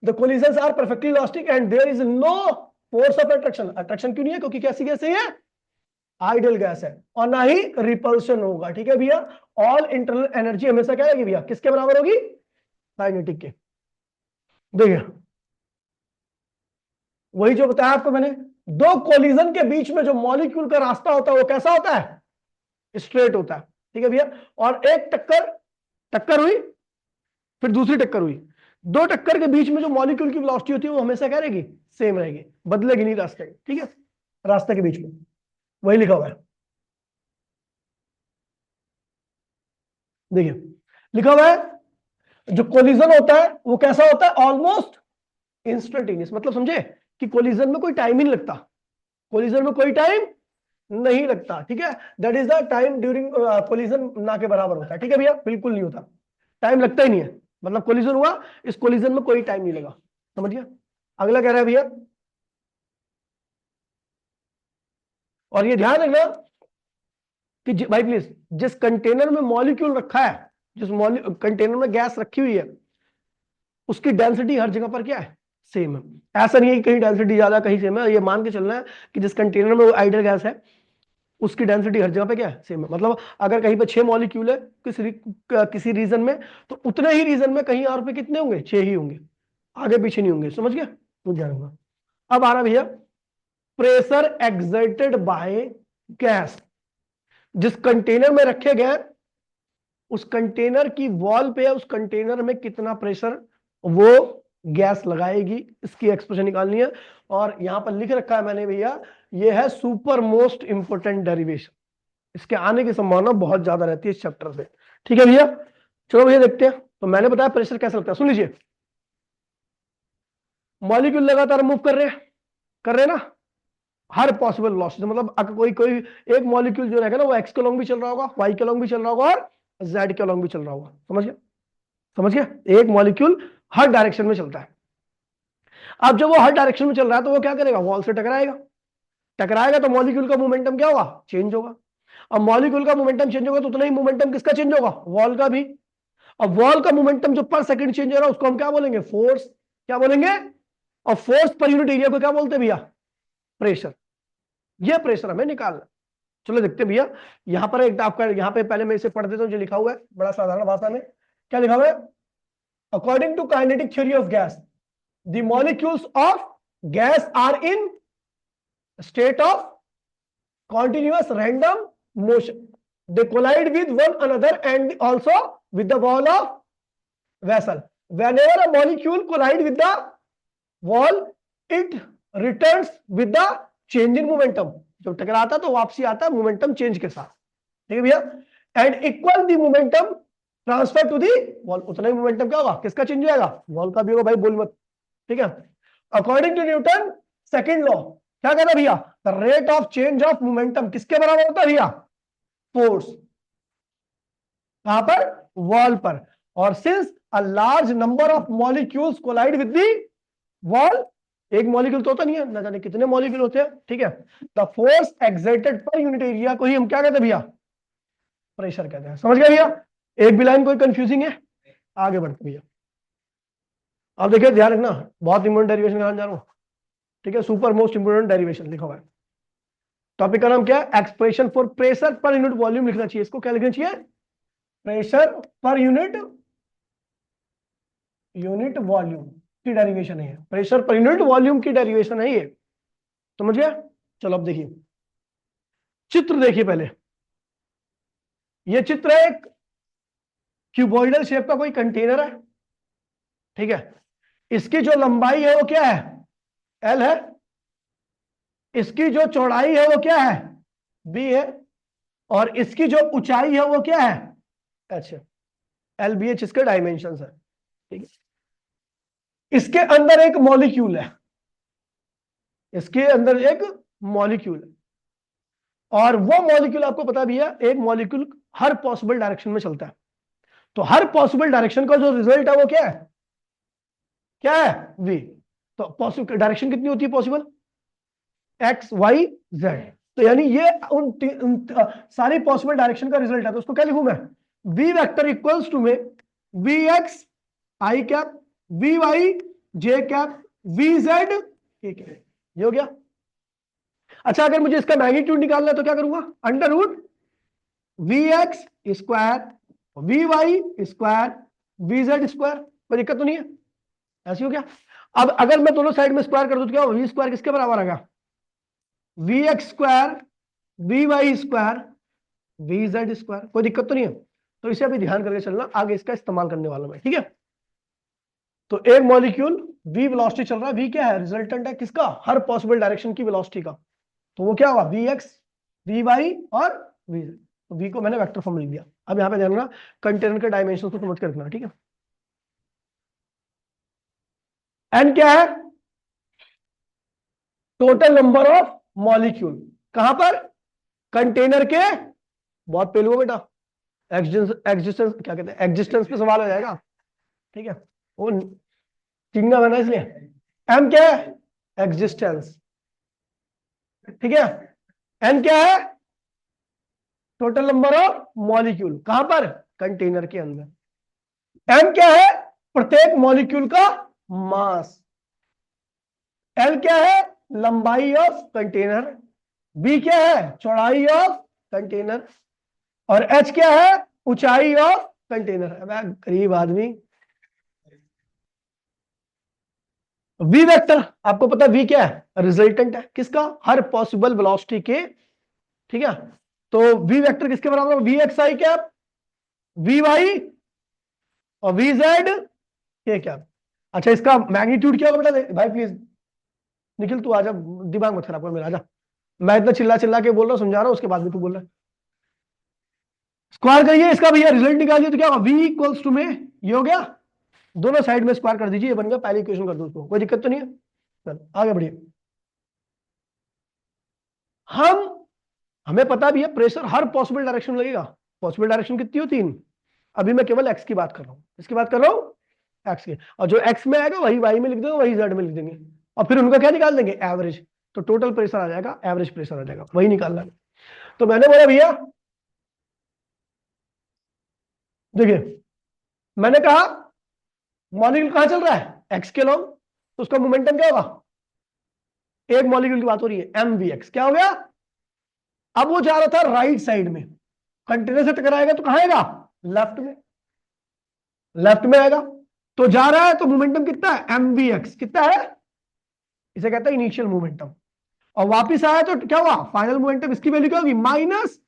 the collisions are perfectly elastic and there is no force of attraction. Attraction क्यों नहीं है, क्योंकि कैसी गैस है, आइडियल गैस है, और ना ही रिपल्शन होगा, ठीक है भैया। ऑल इंटरनल एनर्जी हमेशा क्या रहेगी भैया, किसके बराबर होगी, काइनेटिक के। देखिए वही जो बताया आपको मैंने, दो कोलिजन के बीच में जो मॉलिक्यूल का रास्ता होता है वो कैसा होता है, स्ट्रेट होता है। ठीक है भैया, और एक टक्कर हुई, फिर दूसरी टक्कर हुई, दो टक्कर के बीच में जो मॉलिक्यूल की वेलोसिटी होती है वो हमेशा क्या रहेगी, सेम रहेगी, बदलेगी नहीं रास्ते। ठीक है, रास्ते के बीच में वही लिखा हुआ है। देखिए लिखा हुआ है जो कोलिजन होता है वो कैसा होता है, ऑलमोस्ट इंस्टेंटेनियस। मतलब समझे कि कोलिजन में कोई टाइम ही नहीं लगता, कोलिजन में कोई टाइम नहीं लगता। ठीक है, that is the time during collision ना के बराबर होता है। ठीक है भैया, बिल्कुल नहीं होता, टाइम लगता ही नहीं है। मतलब कोलिजन हुआ, इस कोलिजन में कोई टाइम नहीं लगा। समझिए, अगला कह रहा है भैया, और ये ध्यान रखना कि भाई प्लीज, जिस कंटेनर में मॉलिक्यूल रखा है, जिस कंटेनर में गैस रखी हुई है, उसकी डेंसिटी हर जगह पर क्या है, सेम है। ऐसा नहीं है कि कहीं डेंसिटी ज्यादा कहीं सेम है, ये मान के चलना है कि जिस कंटेनर में वो आइडियल गैस है उसकी डेंसिटी हर जगह पे क्या है, सेम है। मतलब अगर कहीं पे 6 मॉलिक्यूल है किसी रीजन में, तो उतने ही रीजन में कहीं और पे कितने होंगे, 6 ही होंगे, आगे पीछे नहीं होंगे। समझ गया, तो ध्यान रखना। अब आ रहा भैया, प्रेशर एक्सर्टेड बाय गैस। जिस कंटेनर में रखे गए उस कंटेनर की वॉल पे, उस कंटेनर में कितना प्रेशर वो गैस लगाएगी, इसकी एक्सप्रेशन निकालनी है। और यहां पर लिख रखा है मैंने भैया, ये है सुपर मोस्ट इंपोर्टेंट डेरिवेशन, इसके आने की संभावना बहुत ज्यादा रहती है इस चैप्टर से। ठीक है भैया, चलो भैया देखते हैं। तो मैंने बताया प्रेशर कैसे लगता है, सुन लीजिए। मॉलिक्यूल लगातार मूव कर रहे हैं ना, हर पॉसिबल वेलोसिटी। मतलब अगर कोई कोई एक मॉलिक्यूल जो रहेगा ना, वो एक्स के लॉन्ग भी चल रहा होगा, वाई के लॉन्ग भी चल रहा होगा, और जेड के लॉन्ग भी चल रहा होगा। समझ गया, समझ गया, एक मॉलिक्यूल हर डायरेक्शन में चलता है। अब जब वो हर डायरेक्शन में चल रहा है तो वो क्या करेगा, वॉल से टकराएगा, टकराएगा तो मॉलिक्यूल का मोमेंटम क्या होगा, चेंज होगा। अब मॉलिक्यूल का मोमेंटम चेंज होगा तो उतना ही मोमेंटम किसका चेंज होगा, वॉल का भी। अब वॉल का मोमेंटम जो पर सेकंड चेंज हो रहा है उसको हम क्या बोलेंगे, फोर्स। क्या बोलेंगे, और फोर्स पर यूनिट एरिया को क्या बोलते हैं भैया, प्रेशर। यह प्रेशर हमें निकालना। चलो देखते हैं भैया, यहां पर एक आपका, यहां पे पहले मैं इसे पढ़ देता हूं जो लिखा हुआ है बड़ा साधारण भाषा में। क्या लिखा हुआ है, according to kinetic theory of gas, the molecules of gas are in state of continuous random motion. They collide with one another and also with the wall of vessel. Whenever a molecule collide with the wall, it returns with the change in momentum. जब टकराता तो वापसी आता है momentum change के साथ। ठीक है भैया, and equal the momentum transfer to the wall. उतना ही मोमेंटम क्या होगा, किसका चेंज होगा, वॉल का भी होगा भाई, बोल मत। ठीक है, according to Newton second law, क्या कहना भैया, the rate of change of momentum किसके बराबर होता है भैया, फोर्स। कहां पर, वॉल पर। और since a large number of molecules collide with the wall, एक मॉलिक्यूल तो होता नहीं है, ना जाने कितने मॉलिक्यूल होते हैं। ठीक है, the force exerted per unit area को ही हम क्या कहते हैं भैया, प्रेशर कहते हैं। समझ गए भैया, एक भी लाइन कोई कंफ्यूजिंग है, आगे बढ़ते भैया। अब देखिए ध्यान रखना, बहुत इंपॉर्टेंट डेरिवेशन कराने जा रहा हूं। ठीक है, सुपर मोस्ट इंपोर्टेंट डेरिवेशन लिखा हुआ है। टॉपिक का नाम क्या है, expression for pressure per unit volume लिखना चाहिए। इसको क्या लिखना चाहिए, प्रेशर पर यूनिट वॉल्यूम की डेरिवेशन है। प्रेशर पर यूनिट वॉल्यूम की डेरिवेशन है ये, समझ गया। चलो अब देखिए, चित्र देखिए पहले। ये चित्र है एक क्यूबॉइडल शेप का कोई कंटेनर है। ठीक है, इसकी जो लंबाई है वो क्या है, एल है। इसकी जो चौड़ाई है वो क्या है, बी है। और इसकी जो ऊंचाई है वो क्या है, एच है। एल बी एच इसके डायमेंशन है। ठीक है, इसके अंदर एक मॉलिक्यूल है, इसके अंदर एक मॉलिक्यूल है। और वो मॉलिक्यूल आपको पता भी है, एक मॉलिक्यूल हर पॉसिबल डायरेक्शन में चलता है। तो हर पॉसिबल डायरेक्शन का जो रिजल्ट है वो क्या है, क्या है, वी। तो पॉसिबल डायरेक्शन कितनी होती है पॉसिबल, एक्स वाई जेड। तो यानी ये उन सारी पॉसिबल डायरेक्शन का रिजल्ट है। तो उसको क्या लिखूं मैं, वी वेक्टर इक्वल्स टू में V X I cap, V Y J cap, V Z K cap. ये हो गया। अच्छा, अगर मुझे इसका मैग्नीट्यूड निकालना है तो क्या करूंगा, under root V X square, V Y square, V Z square. कोई दिक्कत तो नहीं है। ऐसी हो गया। अब अगर मैं दोनों साइड में स्क्वायर कर दूं तो क्या वी स्क्वायर किसके बराबर आ गया, V X square V Y square V Z square. कोई दिक्कत तो नहीं है। तो इसे अभी ध्यान करके चलना, आगे इसका इस्तेमाल करने वाला मैं, ठीक है। तो एक मॉलिक्यूल वी वेलोसिटी चल रहा है, वी क्या है, रिजल्टेंट है किसका, हर पॉसिबल डायरेक्शन की वेलोसिटी का। तो वो क्या हुआ, वी एक्स वी वाई और वी जेड। तो वी को मैंने वेक्टर फॉर्म लिख दिया। अब यहां पे ध्यान रखना कंटेनर के डायमेंशन को समझ कर रखना, ठीक है। एन क्या है, टोटल नंबर ऑफ मॉलिक्यूल, कहां पर, कंटेनर के, बहुत पहलू है बेटा, एग्जिस्टेंस क्या कहते हैं, एग्जिस्टेंस पे सवाल हो जाएगा, ठीक है। वो चिंगना बना इसलिए। एम क्या है, एग्जिस्टेंस, ठीक है। एन क्या है, टोटल नंबर ऑफ मॉलिक्यूल, कहां पर, कंटेनर के अंदर। एम क्या है, प्रत्येक मॉलिक्यूल का मास। एल क्या है, लंबाई ऑफ कंटेनर। बी क्या है, चौड़ाई ऑफ कंटेनर। और एच क्या है, ऊंचाई ऑफ कंटेनर। अब गरीब आदमी, वी वेक्टर आपको पता वी क्या है, रिजल्टेंट है किसका, हर पॉसिबल वेलोसिटी के, ठीक है। तो वी वेक्टर किसके बराबर, V X I cap V Y और वी जेड के कैप। अच्छा इसका मैग्नीट्यूड क्या होगा बेटा, भाई प्लीज निखिल तू आजा, दिमाग मत खराब कर मेरा, आजा। मैं इतना चिल्ला चिल्ला के बोल रहा हूं, समझा रहा हूं, उसके बाद भी तू बोल रहा है। स्क्वायर करिए इसका भैया, रिजल्ट निकालिए तो क्या होगा, वी इक्वल्स टू में ये हो गया, दोनों साइड में स्क्वायर कर दीजिए, ये बन गया, पहली इक्वेशन कर दो उसको, कोई दिक्कत तो नहीं है। चल आगे बढ़िए। हमें पता भी है प्रेशर हर पॉसिबल डायरेक्शन में लगेगा। पॉसिबल डायरेक्शन कितनी हो, 3। अभी मैं केवल एक्स की बात कर रहा हूं, इसकी बात कर रहा हूं एक्स की, और जो एक्स में आएगा वही वाई में लिख देंगे, वही जेड में लिख देंगे, और फिर उनका क्या निकाल देंगे, एवरेज। तो टोटल प्रेशर आ जाएगा, एवरेज प्रेशर आ जाएगा, वही निकालना है। तो मैंने बोला भैया देखिए, मैंने कहा मॉलिक्यूल कहां चल रहा है, एक्स के लॉन्ग, तो उसका मोमेंटम क्या होगा, एक मॉलिक्यूल की बात हो रही है, एम वी एक्स, क्या हो गया। अब वो जा रहा था राइट साइड में, कंटेनर से टकराएगा तो कहां आएगा, लेफ्ट में, लेफ्ट में आएगा। तो जा रहा है तो मोमेंटम कितना है, एम वी एक्स कितना है, इसे कहता है इनिशियल मोमेंटम। और वापिस आया तो क्या हुआ, फाइनल मोमेंटम, इसकी वैल्यू क्या होगी, माइनस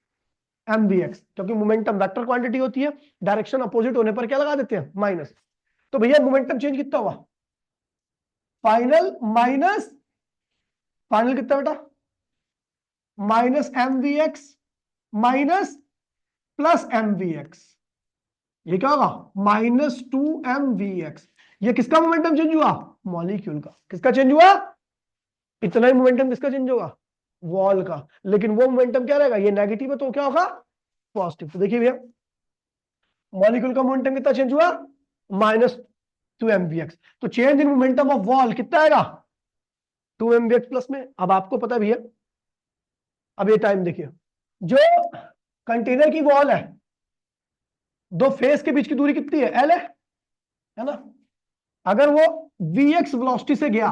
एम वी एक्स, क्योंकि मोमेंटम वेक्टर क्वांटिटी होती है, डायरेक्शन अपोजिट होने पर क्या लगा देते हैं, माइनस। तो भैया मोमेंटम चेंज कितना हुआ, फाइनल माइनस, फाइनल कितना बेटा, minus M V X minus plus M V X, ये क्या होगा, -2 mvx। ये किसका मोमेंटम चेंज हुआ, मॉलिक्यूल का। किसका चेंज हुआ, इतना ही मोमेंटम किसका चेंज होगा, वॉल का। लेकिन वो मोमेंटम क्या रहेगा, ये नेगेटिव है तो क्या होगा, पॉजिटिव। तो देखिए भैया मॉलिक्यूल का मोमेंटम कितना चेंज हुआ, -2 mvx। तो change in momentum of wall कितना आएगा, 2 mvx प्लस में। अब आपको पता है भैया, अब ये टाइम देखिए, जो कंटेनर की वॉल है, दो फेस के बीच की दूरी कितनी है, एल है ना। अगर वो vx वेलोसिटी से गया,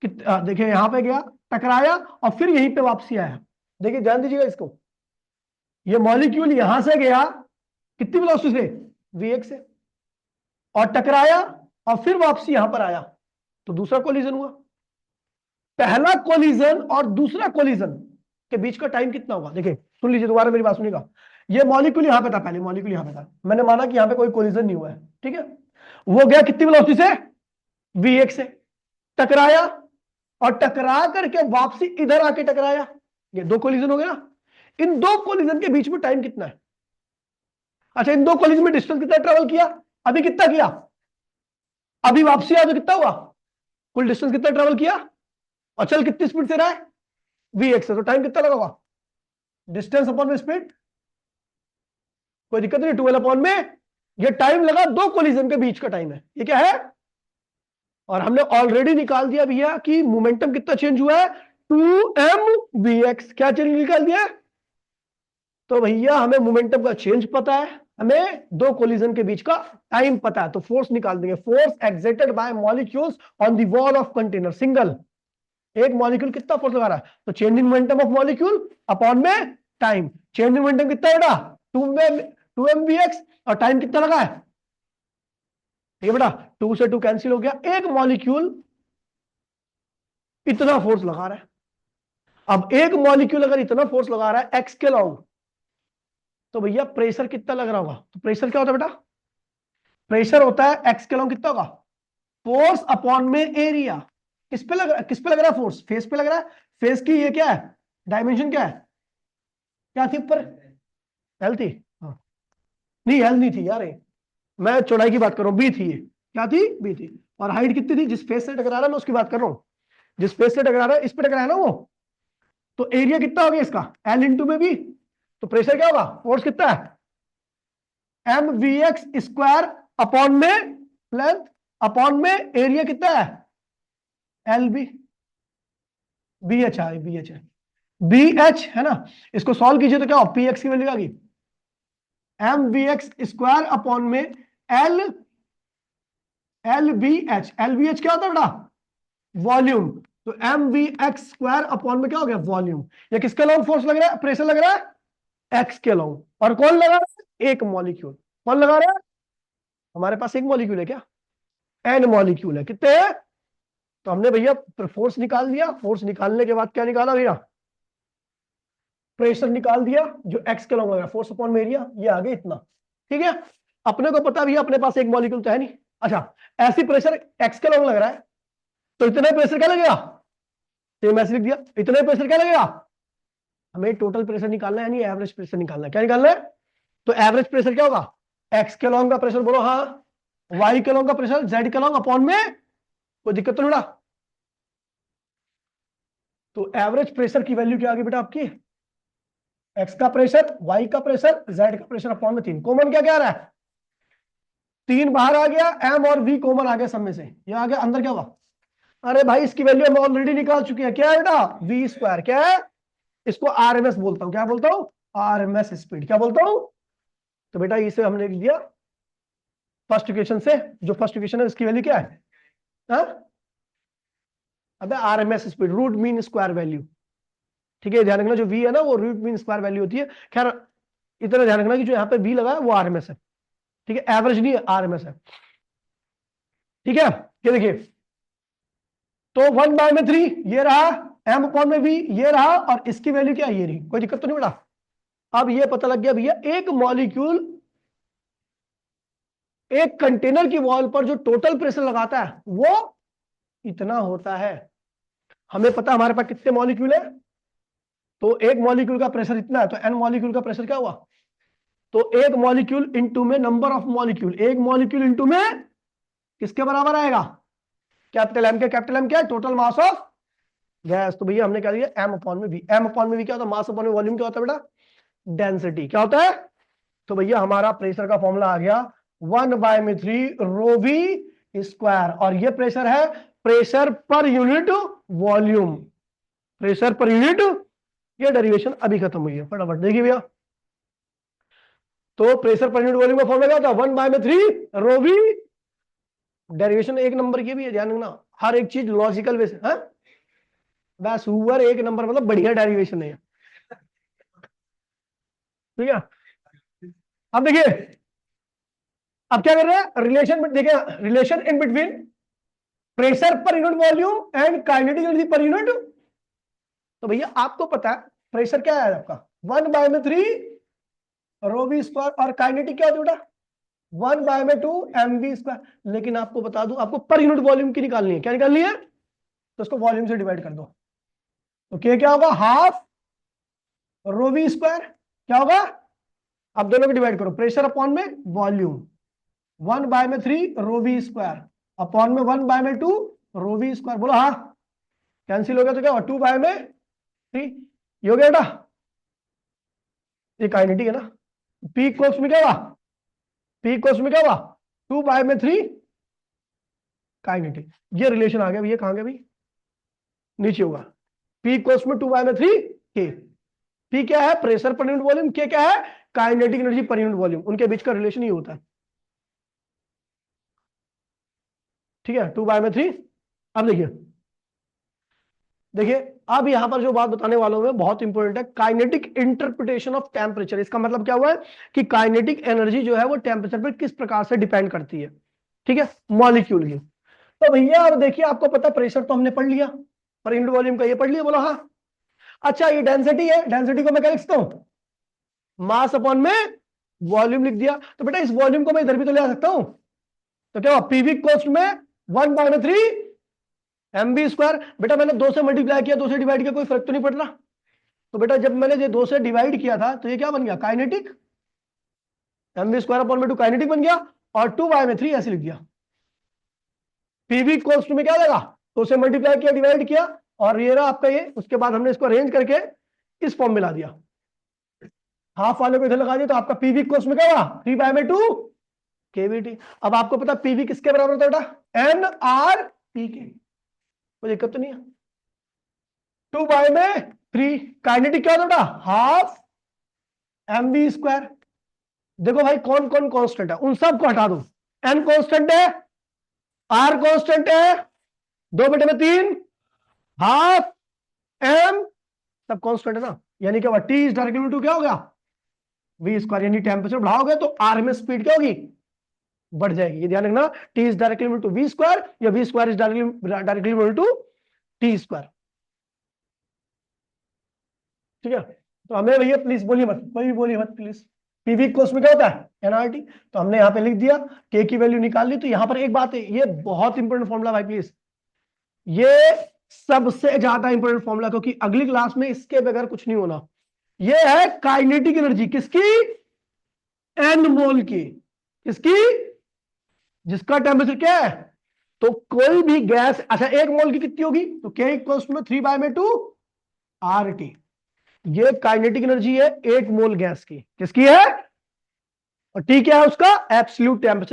देखिए यहां पे गया, टकराया और फिर यहीं पे वापसी आया, देखिए ध्यान दीजिएगा इसको, ये मॉलिक्यूल यहां से गया कितनी वेलोसिटी से, vx से, और टकराया और फिर वापसी यहां पर आया, तो दूसरा कोलिजन हुआ। पहला कोलिजन और दूसरा कोलिजन के बीच का टाइम कितना होगा, देखिए सुन लीजिए दोबारा मेरी बात सुनिएगा। ये मॉलिक्यूल यहां पे था, पहले मॉलिक्यूल यहां पे था, मैंने माना कि यहां पे कोई कोलिजन नहीं हुआ है, ठीक है। वो गया कितनी वेलोसिटी से, vx से, टकराया और टकरा करके वापसी इधर आके टकराया, ये दो कोलिजन हो गया ना। इन दो कोलिजन के बीच में टाइम कितना है, अच्छा इन दो कोलिजन में डिस्टेंस कितना ट्रेवल किया, अभी कितना किया, अभी वापसी आया तो कितना हुआ, कुल डिस्टेंस कितना ट्रेवल किया, और चल कितनी स्पीड से रहा है, vx से, तो टाइम कितना लगा होगा, डिस्टेंस अपॉन में स्पीड, कोई दिक्कत नहीं, 12 अपॉन में ये टाइम लगा, दो कोलिजन के बीच का टाइम है, ये क्या है। और हमने ऑलरेडी निकाल दिया भैया कि मोमेंटम कितना चेंज हुआ है, 2mvx, क्या चेंज निकाल दिया। तो भैया हमें मोमेंटम का चेंज पता है, हमें दो कोलिजन के बीच का टाइम पता है, तो फोर्स निकाल देंगे, force exerted by molecules on the wall of container, single, एक मॉलिक्यूल कितना फोर्स लगा रहा है, तो change in momentum of molecule upon में टाइम, चेंज इन मोमेंटम कितना है बेटा, 2mvx, और टाइम कितना लगा है, ठीक है बेटा, 2 से 2 कैंसिल हो गया। एक मॉलिक्यूल इतना फोर्स लगा रहा है। अब एक मॉलिक्यूल अगर इतना फोर्स लगा रहा है एक्स के लॉन्ग, तो भैया प्रेशर कितना लग रहा होगा? तो प्रेशर क्या होता है बेटा? प्रेशर होता है एक्स के लॉन्ग कितना होगा? फोर्स अपॉन में एरिया। किस पे लग रहा है फोर्स? फेस पे लग रहा है। फेस की ये क्या है, डायमेंशन क्या है? क्या थी ऊपर? एल थी? हाँ, नहीं एल नहीं थी यार, मैं चौड़ाई की बात कर रहा हूं, बी थी ये। क्या थी? बी थी। और हाइट कितनी थी? जिस फेस से टकरा रहा है मैं उसकी बात कर रहा हूं, जिस फेस से टकरा रहा है, इस पे टकरा है ना वो, तो एरिया कितना हो गया इसका? एल इंटू में बी। तो प्रेशर क्या होगा? फोर्स कितना है? M V X square upon में लेंथ अपॉन में एरिया कितना है? L B. बी एच है, बी एच है, बी एच है ना। इसको सॉल्व कीजिए तो क्या हो? पी एक्स की वैल्यू आ गई M V X square upon में L L B H. L B H क्या होता है बेटा? वॉल्यूम। तो M V X square upon में क्या हो गया? वॉल्यूम। ये किसके लॉन्ग फोर्स लग रहा है, प्रेशर लग रहा है? एक्स के लॉन्ग। और कौन लगा रहा है? एक मॉलिक्यूल। कौन लगा रहा है? हमारे पास एक मॉलिक्यूल है क्या? एन मॉलिक्यूल है। कितने हैं? तो हमने भैया फोर्स निकाल दिया। फोर्स निकालने के बाद क्या निकाला भैया? प्रेशर निकाल दिया जो एक्स के लॉन्ग लग रहा है, फोर्स अपॉन में एरिया, ये आ गया इतना। ठीक है, अपने को पता भैया अपने पास एक मॉलिक्यूल तो है नहीं। अच्छा, ऐसी प्रेशर एक्स के लॉन्ग लग रहा है, तो इतना प्रेशर क्या लगेगा? सेम ऐसे लिख दिया, इतना प्रेशर क्या लगेगा? हमें टोटल प्रेशर निकालना है, यानी एवरेज प्रेशर निकालना है। क्या निकालना है? तो एवरेज प्रेशर क्या होगा? एक्स के लॉन्ग का प्रेशर बोलो हाँ, वाई के लॉन्ग का प्रेशर जेड के लॉन्ग अपॉन में, कोई दिक्कत तो नहीं बेटा? तो एवरेज प्रेशर की वैल्यू क्या आ गई बेटा आपकी? एक्स का प्रेशर, वाई का प्रेशर, जेड का प्रेशर अपॉन में 3। कॉमन क्या क्या आ रहा है? 3 बाहर आ गया, एम और वी कॉमन आ गया सब में से, ये आ गया। अंदर क्या हुआ? अरे भाई इसकी वैल्यू हम ऑलरेडी निकाल चुके हैं। क्या है बेटा? V square. क्या है? इसको आरएमएस बोलता हूं। क्या बोलता हूं? RMS speed. क्या बोलता हूं? तो बेटा इसे हमने लिख दिया फर्स्ट इक्वेशन से। जो फर्स्ट इक्वेशन है इसकी वैल्यू क्या है? हा? अबे RMS speed, root mean square value. ठीक है, ध्यान रखना जो वी है ना वो रूट मीन स्क्वायर वैल्यू होती है। खैर इतना ध्यान रखना कि जो यहाँ पे वी लगा है वो आरएमएस है। ठीक है, एवरेज नहीं है, आरएमएस है। ठीक है, ये देखिए, तो 1/3 ये रहा, एम अपॉन में वी ये रहा, और इसकी वैल्यू क्या है? ये रही। कोई दिक्कत तो नहीं बेटा? अब ये पता लग गया भैया एक मॉलिक्यूल एक कंटेनर की वॉल पर जो टोटल प्रेशर लगाता है वो इतना होता है। हमें पता है हमारे पास कितने मॉलिक्यूल है, तो एक मॉलिक्यूल का प्रेशर इतना है, तो एन मॉलिक्यूल का प्रेशर क्या हुआ? तो एक मॉलिक्यूल इंटू में नंबर ऑफ मॉलिक्यूल, एक मॉलिक्यूल इंटू में किसके बराबर आएगा? कैपिटल एम के। कैपिटल एम क्या है? Total mass of gas. तो भैया हमने क्या दिया? एम अपॉन में वी। एम अपॉन में वी क्या होता है? मास अपॉन में वॉल्यूम। क्या होता है बेटा? डेंसिटी। क्या होता है? तो भैया हमारा प्रेशर का फॉर्मूला आ गया 1/3 रो वी स्क्वायर, और ये प्रेशर है pressure per unit volume. Pressure per unit, ये डेरिवेशन अभी खत्म हुई है, फटाफट देखिए भैया। तो प्रेशर पर यूनिट वॉल्यूम का फॉर्मूला क्या होता है? 1/3 रो वी। डेरिवेशन एक नंबर की भी है, ध्यान रखना, हर एक चीज लॉजिकल वे से। हाँ बस ऊपर एक नंबर, मतलब बढ़िया डेरिवेशन है। ठीक है, अब देखिए, अब क्या कर रहे हैं? रिलेशन देखिए, relation in between pressure per unit volume and kinetic energy per unit. तो भैया आपको पता है प्रेशर क्या है आपका? 1/3 रो वी स्क्वायर, और काइनेटिक क्या होती है बेटा? 1/2 एम वी स्क्वायर। लेकिन आपको बता दूं, आपको पर यूनिट वॉल्यूम की निकालनी है। क्या निकालनी है? तो उसको वॉल्यूम से डिवाइड कर दो, तो क्या होगा? Half rho V square. क्या होगा? अब दोनों को डिवाइड करो, प्रेशर अपॉन में volume. 1/3 rho V square upon में 1/2 रो वी स्क्वायर। बोलो हाँ, कैंसिल हो गया तो क्या हुआ? 2/3। ये हो गया बेटा, ये काइनेटिक है ना। पी इक्वल्स में क्या हुआ? पी इक्वल्स में क्या हुआ? 2/3 काइनेटिक। ये रिलेशन आ गया भैया, कहां गया भाई? नीचे होगा। पी इक्वल्स में 2/3 के। पी क्या है? Pressure per unit volume. के क्या है? Kinetic energy per unit volume. उनके बीच का रिलेशन ही होता है। ठीक है, 2/3। अब देखिए, देखिए अब यहां पर जो बात बताने वालों में बहुत इंपॉर्टेंट है, काइनेटिक इंटरप्रिटेशन ऑफ टेम्परेचर। इसका मतलब क्या हुआ है कि काइनेटिक एनर्जी जो है वो टेम्परेचर पर किस प्रकार से डिपेंड करती है। ठीक है, मॉलिक्यूल की। तो भैया अब देखिए, आपको पता प्रेशर तो हमने पढ़ लिया, पर यूनिट वॉल्यूम का ये पढ़ लिया, बोलो हाँ। अच्छा ये डेंसिटी है, डेंसिटी को मैं क्या लिखता हूं, मास अपॉन में वॉल्यूम लिख दिया। तो बेटा इस वॉल्यूम को मैं इधर भी तो ले आ सकता हूं, तो क्या हुआ, पीवी कोस्ट में 1/3 mv स्क्वायर। बेटा मैंने 2 से मल्टीप्लाई किया, 2 से डिवाइड किया, कोई फर्क तो नहीं पड़ रहा। तो बेटा जब मैंने ये 2 से डिवाइड किया था तो ये क्या बन गया, काइनेटिक, mv स्क्वायर अपॉन में 2 काइनेटिक बन गया, और 2/3 ऐसे लिख दिया। पीवी कोस्ट में क्या लगा, 2 से मल्टीप्लाई किया, डिवाइड किया, और ये रहा आपका ये। उसके बाद हमने इसको अरेंज करके इस फॉर्म में ला दिया, हाफ वाले को इधर लगा दिया, तो आपका पीवी कोस्ट में क्या हुआ, 3/2 केवीटी। अब आपको पता पीवी किसके बराबर होता है बेटा, एन आर पी के, कोई दिक्कत तो नहीं है। 2/3 काइनेटिक क्या होता है, हाफ mv स्क्वायर। देखो भाई कौन कौन कांस्टेंट है, उन सब को हटा दो। एन कांस्टेंट है, आर कांस्टेंट है, 2/3, हाफ एम, सब कांस्टेंट है ना। यानी क्या हुआ, टी इज डायरेक्टली टू क्या हो गया, वी स्क्वायर। यानी टेम्परेचर बढ़ाओगे तो आर में स्पीड क्या होगी, बढ़ जाएगी। ये ध्यान रखना, T is directly to V square, या V square is directly to T square. ठीक है, तो हमें भैया प्लीज बोलिए मत, कोई भी बोलिए मत प्लीज। पीवी कोर्स में क्या होता है, एनआरटी। तो हमने यहां पे लिख दिया, के की वैल्यू निकाल ली। तो यहां पर एक बात है, ये बहुत इंपॉर्टेंट फॉर्मूला भाई प्लीज, ये सबसे ज्यादा इंपॉर्टेंट फॉर्मूला, क्योंकि अगली क्लास में इसके बगैर कुछ नहीं होना। ये है काइनेटिक एनर्जी किसकी, एन मोल की, किसकी, जिसका टेम्परेचर क्या है, तो कोई भी गैस, अच्छा एक मोल की कितनी होगी, तो के इक्वल्स टू 3/2 आर टी। ये काइनेटिक एनर्जी है 1 मोल गैस की, किसकी है, और टी क्या है उसका, एब्सोल्यूट टेम्परेचर।